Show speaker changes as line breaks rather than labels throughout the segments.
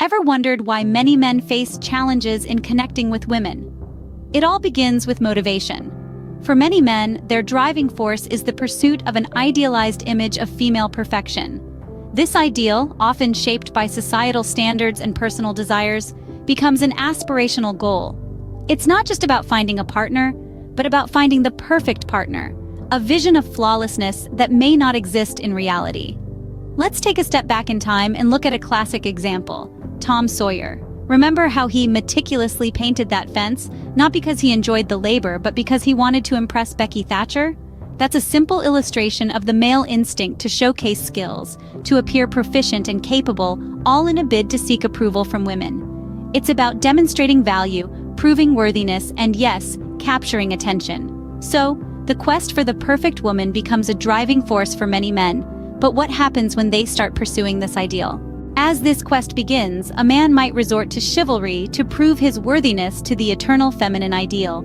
Ever wondered why many men face challenges in connecting with women? It all begins with motivation. For many men, their driving force is the pursuit of an idealized image of female perfection. This ideal, often shaped by societal standards and personal desires, becomes an aspirational goal. It's not just about finding a partner, but about finding the perfect partner, a vision of flawlessness that may not exist in reality. Let's take a step back in time and look at a classic example, Tom Sawyer. Remember how he meticulously painted that fence, not because he enjoyed the labor, but because he wanted to impress Becky Thatcher? That's a simple illustration of the male instinct to showcase skills, to appear proficient and capable, all in a bid to seek approval from women. It's about demonstrating value, proving worthiness, and yes, capturing attention. So, the quest for the perfect woman becomes a driving force for many men. But what happens when they start pursuing this ideal? As this quest begins, a man might resort to chivalry to prove his worthiness to the eternal feminine ideal.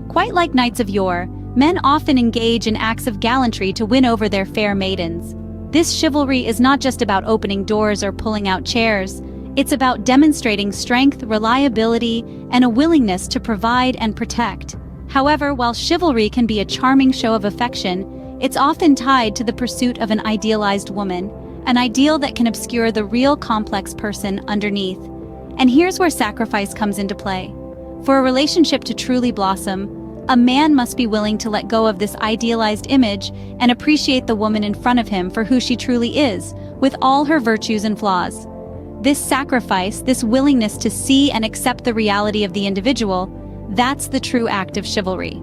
Quite like knights of yore, men often engage in acts of gallantry to win over their fair maidens. This chivalry is not just about opening doors or pulling out chairs. It's about demonstrating strength, reliability, and a willingness to provide and protect. However, while chivalry can be a charming show of affection, it's often tied to the pursuit of an idealized woman, an ideal that can obscure the real complex person underneath. And here's where sacrifice comes into play. For a relationship to truly blossom, a man must be willing to let go of this idealized image and appreciate the woman in front of him for who she truly is, with all her virtues and flaws. This sacrifice, this willingness to see and accept the reality of the individual, that's the true act of chivalry.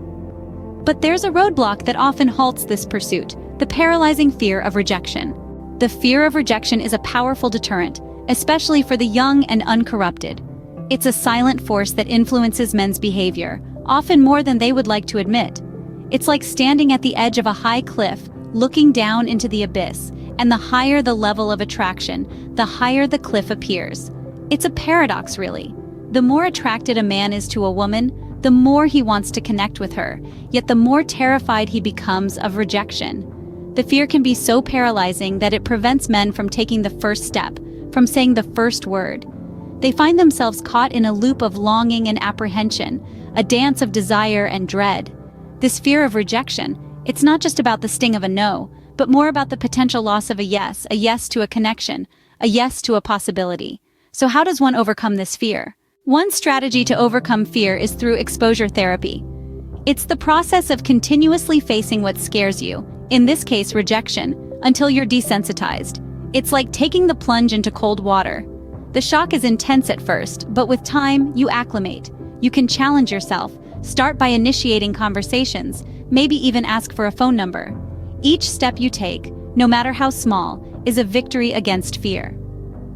But there's a roadblock that often halts this pursuit, the paralyzing fear of rejection. The fear of rejection is a powerful deterrent, especially for the young and uncorrupted. It's a silent force that influences men's behavior, often more than they would like to admit. It's like standing at the edge of a high cliff, looking down into the abyss, and the higher the level of attraction, the higher the cliff appears. It's a paradox, really. The more attracted a man is to a woman, the more he wants to connect with her, yet the more terrified he becomes of rejection. The fear can be so paralyzing that it prevents men from taking the first step, from saying the first word. They find themselves caught in a loop of longing and apprehension, a dance of desire and dread. This fear of rejection, it's not just about the sting of a no, but more about the potential loss of a yes to a connection, a yes to a possibility. So how does one overcome this fear? One strategy to overcome fear is through exposure therapy. It's the process of continuously facing what scares you, in this case rejection, until you're desensitized. It's like taking the plunge into cold water. The shock is intense at first, but with time, you acclimate. You can challenge yourself, start by initiating conversations, maybe even ask for a phone number. Each step you take, no matter how small, is a victory against fear.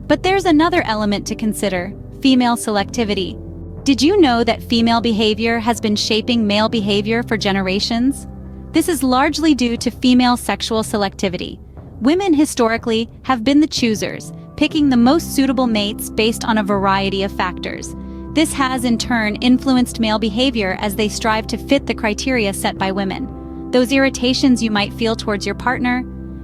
But there's another element to consider: female selectivity. Did you know that female behavior has been shaping male behavior for generations? This is largely due to female sexual selectivity. Women historically have been the choosers, picking the most suitable mates based on a variety of factors. This has in turn influenced male behavior as they strive to fit the criteria set by women. Those irritations you might feel towards your partner,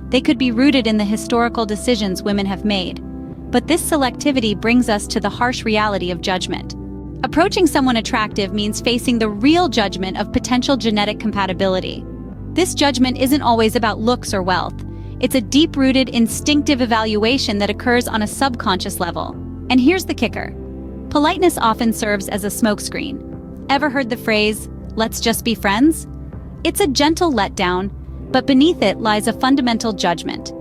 they could be rooted in the historical decisions women have made. But this selectivity brings us to the harsh reality of judgment. Approaching someone attractive means facing the real judgment of potential genetic compatibility. This judgment isn't always about looks or wealth. It's a deep-rooted, instinctive evaluation that occurs on a subconscious level. And here's the kicker. Politeness often serves as a smokescreen. Ever heard the phrase, "let's just be friends"? It's a gentle letdown, but beneath it lies a fundamental judgment.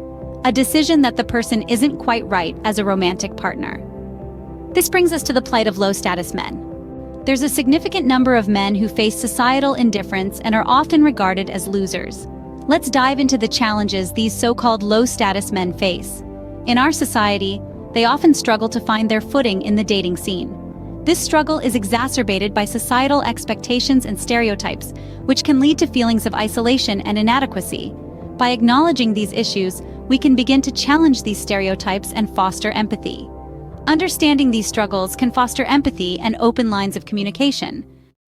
A decision that the person isn't quite right as a romantic partner. This brings us to the plight of low-status men. There's a significant number of men who face societal indifference and are often regarded as losers. Let's dive into the challenges these so-called low-status men face. In our society, they often struggle to find their footing in the dating scene. This struggle is exacerbated by societal expectations and stereotypes, which can lead to feelings of isolation and inadequacy. By acknowledging these issues, we can begin to challenge these stereotypes and foster empathy. Understanding these struggles can foster empathy and open lines of communication.